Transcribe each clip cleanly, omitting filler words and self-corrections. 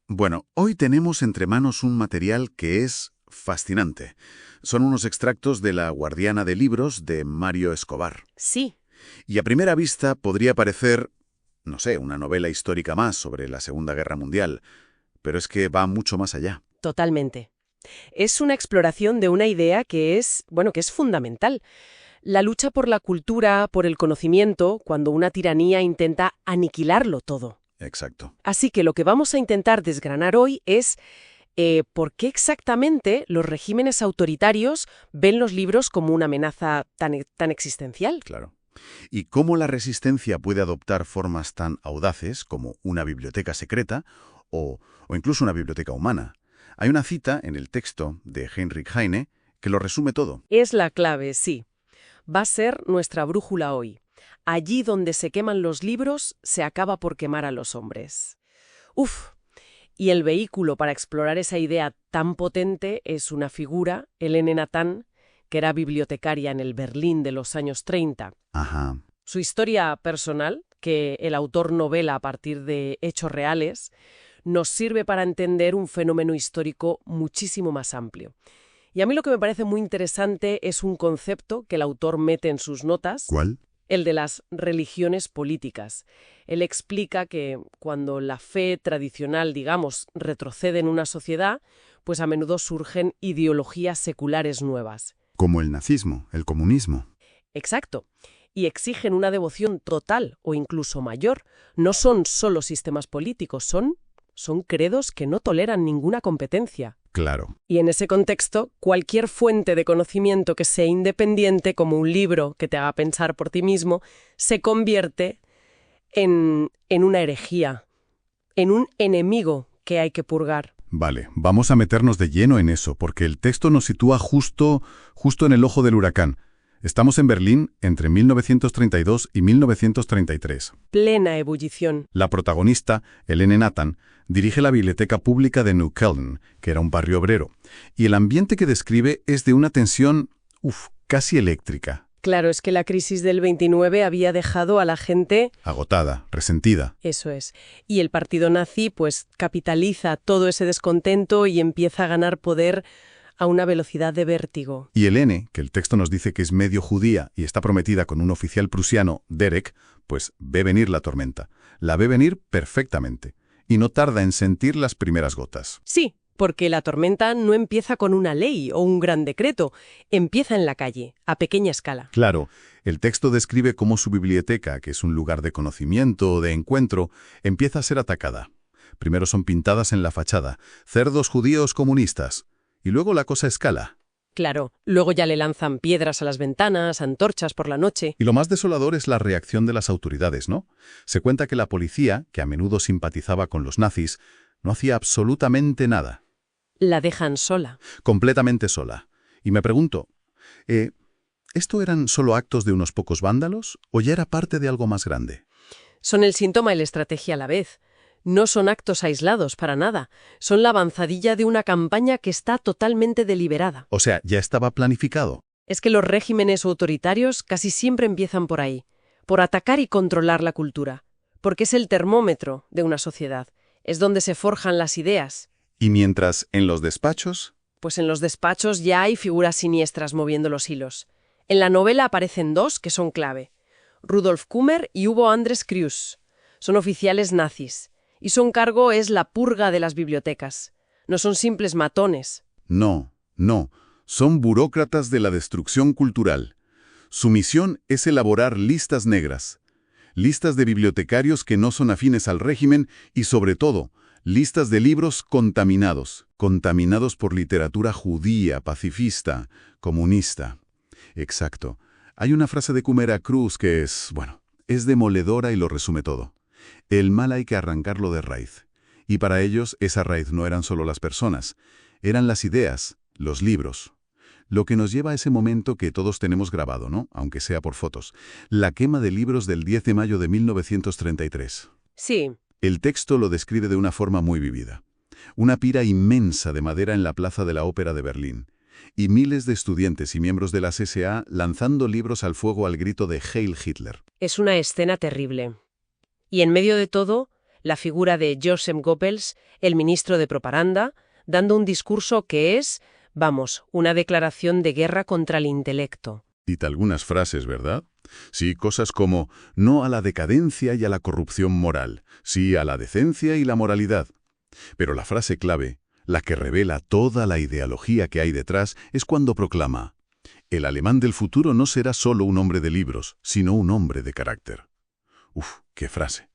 Bueno, hoy tenemos entre manos un material que es fascinante. Son unos extractos de La Guardiana de Libros de Mario Escobar. Sí, Y a primera vista podría parecer, no sé, una novela histórica más sobre la Segunda Guerra Mundial, pero es que va mucho más allá. totalmente. Es una exploración de una idea que es, bueno, que es fundamental. La lucha por la cultura, por el conocimiento, cuando una tiranía intenta aniquilarlo todo. Exacto. Así que lo que vamos a intentar desgranar hoy es por qué exactamente los regímenes autoritarios ven los libros como una amenaza tan existencial. Claro. Y cómo la resistencia puede adoptar formas tan audaces como una biblioteca secreta o incluso una biblioteca humana. Hay una cita en el texto de Heinrich Heine que lo resume todo. Es la clave, sí. Va a ser nuestra brújula hoy. Allí donde se queman los libros, se acaba por quemar a los hombres. Uf. Y el vehículo para explorar esa idea tan potente es una figura, Helene Nathan, que era bibliotecaria en el Berlín de los años 30. Ajá. Su historia personal, que el autor novela a partir de hechos reales, nos sirve para entender un fenómeno histórico muchísimo más amplio. Y a mí lo que me parece muy interesante es un concepto que el autor mete en sus notas, ¿Cuál? el de las religiones políticas. Él explica que cuando la fe tradicional, digamos, retrocede en una sociedad, pues a menudo surgen ideologías seculares nuevas. Como el nazismo, el comunismo. Exacto. Y exigen una devoción total o incluso mayor. No son solo sistemas políticos, son credos que no toleran ninguna competencia. Claro. Y en ese contexto, cualquier fuente de conocimiento que sea independiente, como un libro que te haga pensar por ti mismo, se convierte en una herejía, en un enemigo que hay que purgar. Vale, vamos a meternos de lleno en eso, porque el texto nos sitúa justo en el ojo del huracán. Estamos en Berlín entre 1932 y 1933. Plena ebullición. La protagonista, Helene Nathan, dirige la biblioteca pública de Neukölln, que era un barrio obrero, y el ambiente que describe es de una tensión, casi eléctrica. Claro, es que la crisis del 29 había dejado a la gente... Agotada, resentida. Eso es. Y el partido nazi, pues, capitaliza todo ese descontento y empieza a ganar poder a una velocidad de vértigo. Y Helene, que el texto nos dice que es medio judía y está prometida con un oficial prusiano, Derek, pues ve venir la tormenta. La ve venir perfectamente. Y no tarda en sentir las primeras gotas. Sí, porque la tormenta no empieza con una ley o un gran decreto, empieza en la calle, a pequeña escala. Claro, el texto describe cómo su biblioteca, que es un lugar de conocimiento o de encuentro, empieza a ser atacada. Primero son pintadas en la fachada, cerdos judíos comunistas, y luego la cosa escala. Claro, luego ya le lanzan piedras a las ventanas, antorchas por la noche. Y lo más desolador es la reacción de las autoridades, ¿no? Se cuenta que la policía, que a menudo simpatizaba con los nazis, no hacía absolutamente nada. La dejan sola. Completamente sola. Y me pregunto, ¿esto eran solo actos de unos pocos vándalos o ya era parte de algo más grande? Son el síntoma y la estrategia a la vez. No son actos aislados para nada. Son la avanzadilla de una campaña que está totalmente deliberada. O sea, ya estaba planificado. Es que los regímenes autoritarios casi siempre empiezan por ahí, por atacar y controlar la cultura, porque es el termómetro de una sociedad, es donde se forjan las ideas. Y mientras en los despachos... Pues en los despachos ya hay figuras siniestras moviendo los hilos. En la novela aparecen dos que son clave. Rudolf Kummer y Hugo Andres Kruse. Son oficiales nazis. Y su encargo es la purga de las bibliotecas. No son simples matones. No. Son burócratas de la destrucción cultural. Su misión es elaborar listas negras. Listas de bibliotecarios que no son afines al régimen y, sobre todo, listas de libros contaminados. Contaminados por literatura judía, pacifista, comunista. Exacto. Hay una frase de Kummer Kruse que es demoledora y lo resume todo. El mal hay que arrancarlo de raíz. Y para ellos esa raíz no eran solo las personas, eran las ideas, los libros. Lo que nos lleva a ese momento que todos tenemos grabado, ¿no? Aunque sea por fotos. La quema de libros del 10 de mayo de 1933. Sí. El texto lo describe de una forma muy vivida. Una pira inmensa de madera en la plaza de la Ópera de Berlín. Y miles de estudiantes y miembros de las SA lanzando libros al fuego al grito de Heil Hitler. Es una escena terrible. Y en medio de todo, la figura de Joseph Goebbels, el ministro de propaganda, dando un discurso que es, vamos, una declaración de guerra contra el intelecto. Cita algunas frases, ¿verdad? Sí, cosas como no a la decadencia y a la corrupción moral, sí a la decencia y la moralidad. Pero la frase clave, la que revela toda la ideología que hay detrás, es cuando proclama: el alemán del futuro no será solo un hombre de libros, sino un hombre de carácter. Uf, qué frase.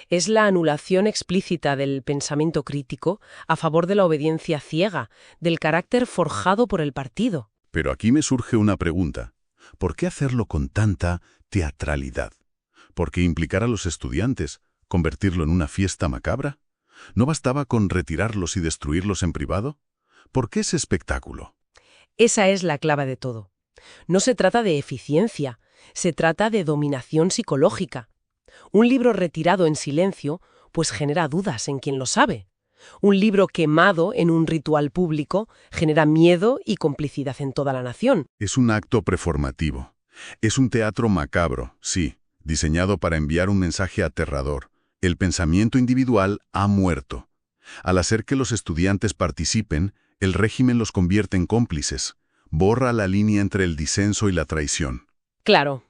Es la anulación explícita del pensamiento crítico a favor de la obediencia ciega, del carácter forjado por el partido. Pero aquí me surge una pregunta. ¿Por qué hacerlo con tanta teatralidad? ¿Por qué implicar a los estudiantes? ¿Convertirlo en una fiesta macabra? ¿No bastaba con retirarlos y destruirlos en privado? ¿Por qué ese espectáculo? Esa es la clave de todo. No se trata de eficiencia, se trata de dominación psicológica. Un libro retirado en silencio, pues genera dudas en quien lo sabe. Un libro quemado en un ritual público genera miedo y complicidad en toda la nación. Es un acto performativo. Es un teatro macabro, sí, diseñado para enviar un mensaje aterrador. El pensamiento individual ha muerto. Al hacer que los estudiantes participen, el régimen los convierte en cómplices. Borra la línea entre el disenso y la traición. Claro.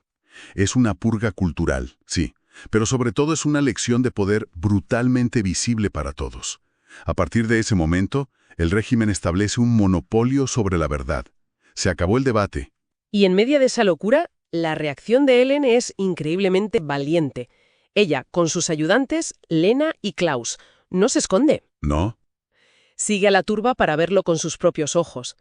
Es una purga cultural, sí, pero sobre todo es una lección de poder brutalmente visible para todos. A partir de ese momento, el régimen establece un monopolio sobre la verdad. Se acabó el debate. Y en medio de esa locura, la reacción de Ellen es increíblemente valiente. Ella, con sus ayudantes, Lena y Klaus, no se esconde. ¿No? Sigue a la turba para verlo con sus propios ojos.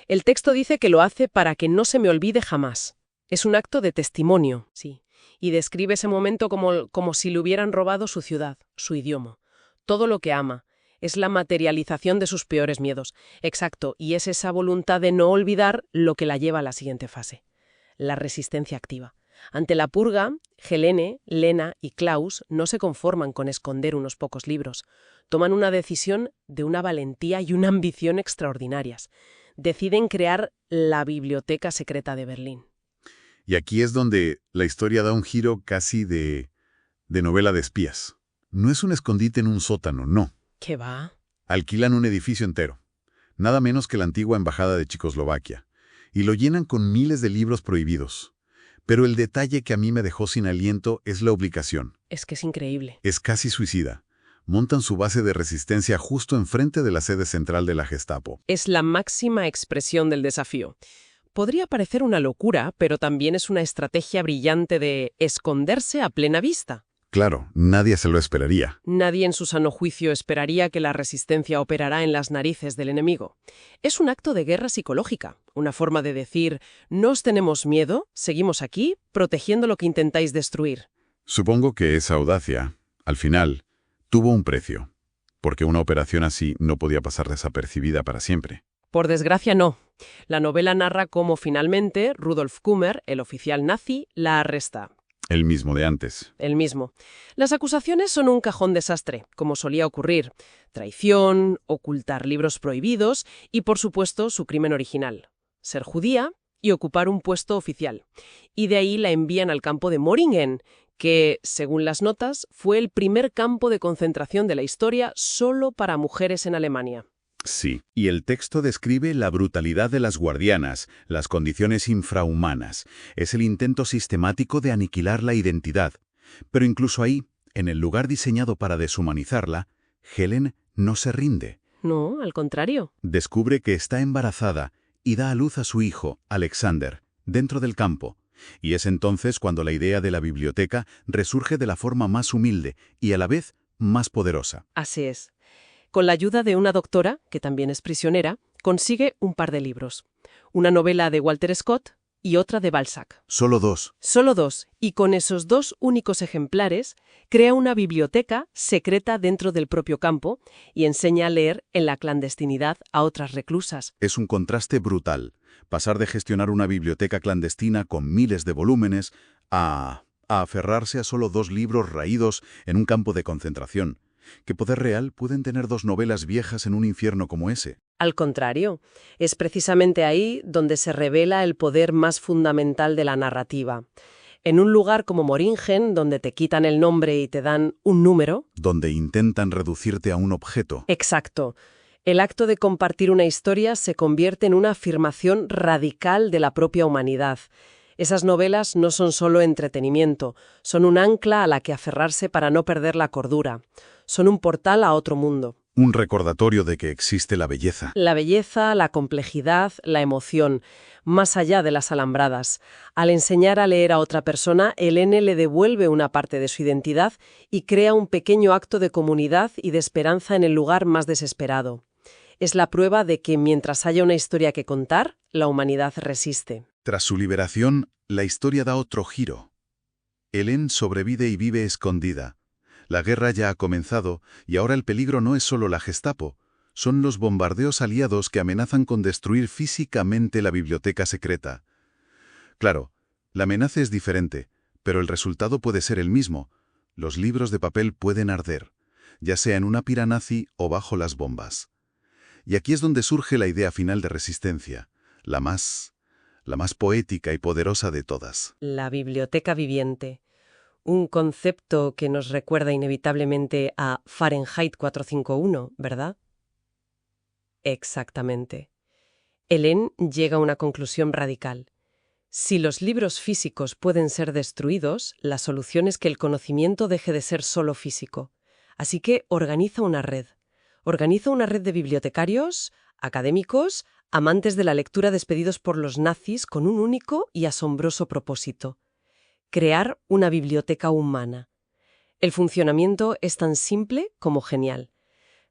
El texto dice que lo hace para que no se me olvide jamás. Es un acto de testimonio, sí, y describe ese momento como si le hubieran robado su ciudad, su idioma, todo lo que ama. Es la materialización de sus peores miedos. Exacto, y es esa voluntad de no olvidar lo que la lleva a la siguiente fase, la resistencia activa. Ante la purga, Helene, Lena y Klaus no se conforman con esconder unos pocos libros. Toman una decisión de una valentía y una ambición extraordinarias. Deciden crear la Biblioteca Secreta de Berlín. Y aquí es donde la historia da un giro casi de novela de espías. No es un escondite en un sótano, no. ¿Qué va? Alquilan un edificio entero, nada menos que la antigua embajada de Checoslovaquia, y lo llenan con miles de libros prohibidos. Pero el detalle que a mí me dejó sin aliento es la ubicación. Es que es increíble. Es casi suicida. Montan su base de resistencia justo enfrente de la sede central de la Gestapo. Es la máxima expresión del desafío. Podría parecer una locura, pero también es una estrategia brillante de esconderse a plena vista. Claro, nadie se lo esperaría. Nadie en su sano juicio esperaría que la resistencia operará en las narices del enemigo. Es un acto de guerra psicológica, una forma de decir, no os tenemos miedo, seguimos aquí, protegiendo lo que intentáis destruir. Supongo que esa audacia, al final, tuvo un precio, porque una operación así no podía pasar desapercibida para siempre. Por desgracia, no. La novela narra cómo finalmente Rudolf Kummer, el oficial nazi, la arresta. El mismo de antes. El mismo. Las acusaciones son un cajón desastre, como solía ocurrir. Traición, ocultar libros prohibidos y, por supuesto, su crimen original. Ser judía y ocupar un puesto oficial. Y de ahí la envían al campo de Moringen, que, según las notas, fue el primer campo de concentración de la historia solo para mujeres en Alemania. Sí, y el texto describe la brutalidad de las guardianas, las condiciones infrahumanas. Es el intento sistemático de aniquilar la identidad. Pero incluso ahí, en el lugar diseñado para deshumanizarla, Helen no se rinde. No, al contrario. Descubre que está embarazada y da a luz a su hijo, Alexander, dentro del campo. Y es entonces cuando la idea de la biblioteca resurge de la forma más humilde y a la vez más poderosa. Así es. Con la ayuda de una doctora, que también es prisionera, consigue un par de libros. Una novela de Walter Scott y otra de Balzac. Solo dos. Solo dos, y con esos dos únicos ejemplares, crea una biblioteca secreta dentro del propio campo y enseña a leer en la clandestinidad a otras reclusas. Es un contraste brutal. Pasar de gestionar una biblioteca clandestina con miles de volúmenes a aferrarse a solo dos libros raídos en un campo de concentración. ¿Qué poder real pueden tener dos novelas viejas en un infierno como ese? Al contrario, es precisamente ahí donde se revela el poder más fundamental de la narrativa. En un lugar como Moringen, donde te quitan el nombre y te dan un número. Donde intentan reducirte a un objeto. Exacto. El acto de compartir una historia se convierte en una afirmación radical de la propia humanidad. Esas novelas no son solo entretenimiento, son un ancla a la que aferrarse para no perder la cordura. Son un portal a otro mundo. Un recordatorio de que existe la belleza. La belleza, la complejidad, la emoción, más allá de las alambradas. Al enseñar a leer a otra persona, Helene le devuelve una parte de su identidad y crea un pequeño acto de comunidad y de esperanza en el lugar más desesperado. Es la prueba de que mientras haya una historia que contar, la humanidad resiste. Tras su liberación, la historia da otro giro. Helene sobrevive y vive escondida. La guerra ya ha comenzado y ahora el peligro no es solo la Gestapo, son los bombardeos aliados que amenazan con destruir físicamente la biblioteca secreta. Claro, la amenaza es diferente, pero el resultado puede ser el mismo. Los libros de papel pueden arder, ya sea en una pira nazi o bajo las bombas. Y aquí es donde surge la idea final de resistencia, la más poética y poderosa de todas. La biblioteca viviente. Un concepto que nos recuerda inevitablemente a Fahrenheit 451, ¿verdad? Exactamente. Helene llega a una conclusión radical. Si los libros físicos pueden ser destruidos, la solución es que el conocimiento deje de ser solo físico. Así que organiza una red. Organiza una red de bibliotecarios, académicos, amantes de la lectura despedidos por los nazis con un único y asombroso propósito: crear una biblioteca humana. El funcionamiento es tan simple como genial.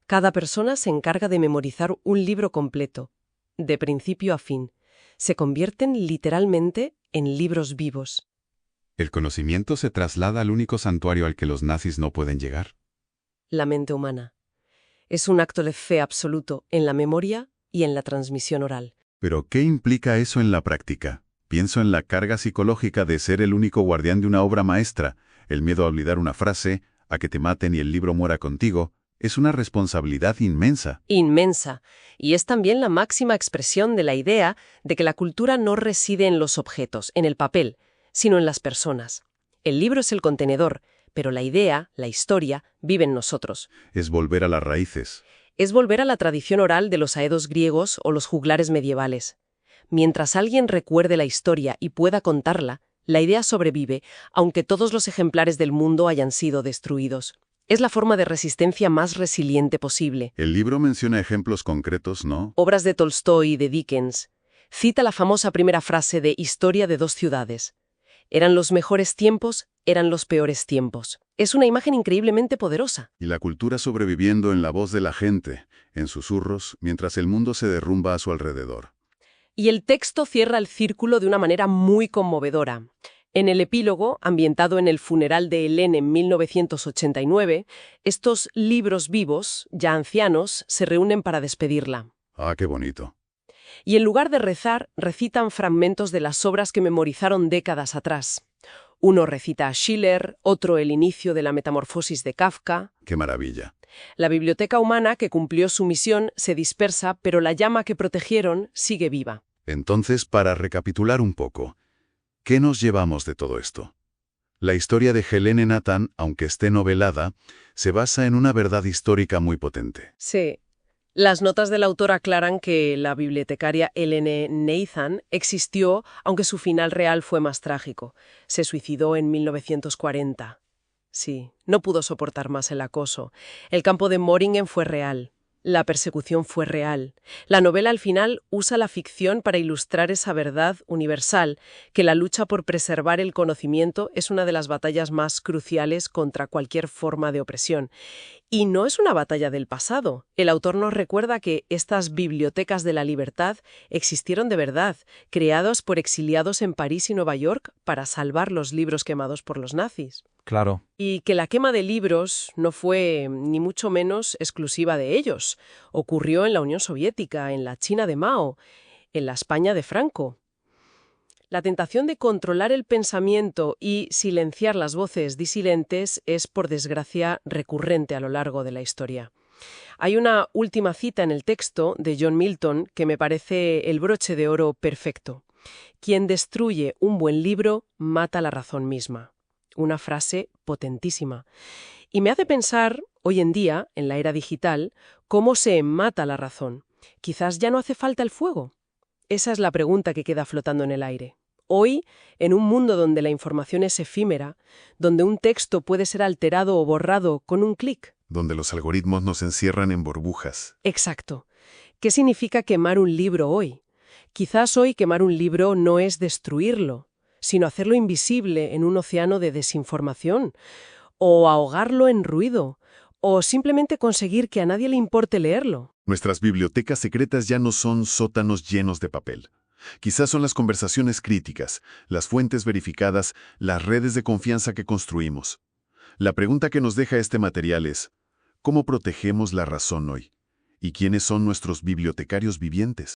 Cada persona se encarga de memorizar un libro completo, de principio a fin. Se convierten literalmente en libros vivos. El conocimiento se traslada al único santuario al que los nazis no pueden llegar. La mente humana. Es un acto de fe absoluto en la memoria y en la transmisión oral. ¿Pero qué implica eso en la práctica? Pienso en la carga psicológica de ser el único guardián de una obra maestra, el miedo a olvidar una frase, a que te maten y el libro muera contigo. Es una responsabilidad inmensa. Inmensa. Y es también la máxima expresión de la idea de que la cultura no reside en los objetos, en el papel, sino en las personas. El libro es el contenedor, pero la idea, la historia, vive en nosotros. Es volver a las raíces. Es volver a la tradición oral de los aedos griegos o los juglares medievales. Mientras alguien recuerde la historia y pueda contarla, la idea sobrevive, aunque todos los ejemplares del mundo hayan sido destruidos. Es la forma de resistencia más resiliente posible. El libro menciona ejemplos concretos, ¿no? Obras de Tolstói y de Dickens. Cita la famosa primera frase de Historia de dos ciudades. Eran los mejores tiempos, eran los peores tiempos. Es una imagen increíblemente poderosa. Y la cultura sobreviviendo en la voz de la gente, en susurros, mientras el mundo se derrumba a su alrededor. Y el texto cierra el círculo de una manera muy conmovedora. En el epílogo, ambientado en el funeral de Helene en 1989, estos libros vivos, ya ancianos, se reúnen para despedirla. Ah, qué bonito. Y en lugar de rezar, recitan fragmentos de las obras que memorizaron décadas atrás. Uno recita a Schiller, otro el inicio de la Metamorfosis de Kafka. Qué maravilla. La biblioteca humana, que cumplió su misión, se dispersa, pero la llama que protegieron sigue viva. Entonces, para recapitular un poco, ¿qué nos llevamos de todo esto? La historia de Helene Nathan, aunque esté novelada, se basa en una verdad histórica muy potente. Sí. Las notas del autor aclaran que la bibliotecaria Helene Nathan existió, aunque su final real fue más trágico. Se suicidó en 1940. Sí, no pudo soportar más el acoso. El campo de Moringen fue real. La persecución fue real. La novela al final usa la ficción para ilustrar esa verdad universal, que la lucha por preservar el conocimiento es una de las batallas más cruciales contra cualquier forma de opresión. Y no es una batalla del pasado. El autor nos recuerda que estas bibliotecas de la libertad existieron de verdad, creadas por exiliados en París y Nueva York para salvar los libros quemados por los nazis. Claro. Y que la quema de libros no fue ni mucho menos exclusiva de ellos. Ocurrió en la Unión Soviética, en la China de Mao, en la España de Franco. La tentación de controlar el pensamiento y silenciar las voces disidentes es, por desgracia, recurrente a lo largo de la historia. Hay una última cita en el texto de John Milton que me parece el broche de oro perfecto. Quien destruye un buen libro mata la razón misma. Una frase potentísima. Y me hace pensar, hoy en día, en la era digital, cómo se mata la razón. Quizás ya no hace falta el fuego. Esa es la pregunta que queda flotando en el aire. Hoy, en un mundo donde la información es efímera, donde un texto puede ser alterado o borrado con un clic. Donde los algoritmos nos encierran en burbujas. Exacto. ¿Qué significa quemar un libro hoy? Quizás hoy quemar un libro no es destruirlo, sino hacerlo invisible en un océano de desinformación, o ahogarlo en ruido, o simplemente conseguir que a nadie le importe leerlo. Nuestras bibliotecas secretas ya no son sótanos llenos de papel. Quizás son las conversaciones críticas, las fuentes verificadas, las redes de confianza que construimos. La pregunta que nos deja este material es, ¿cómo protegemos la razón hoy? ¿Y quiénes son nuestros bibliotecarios vivientes?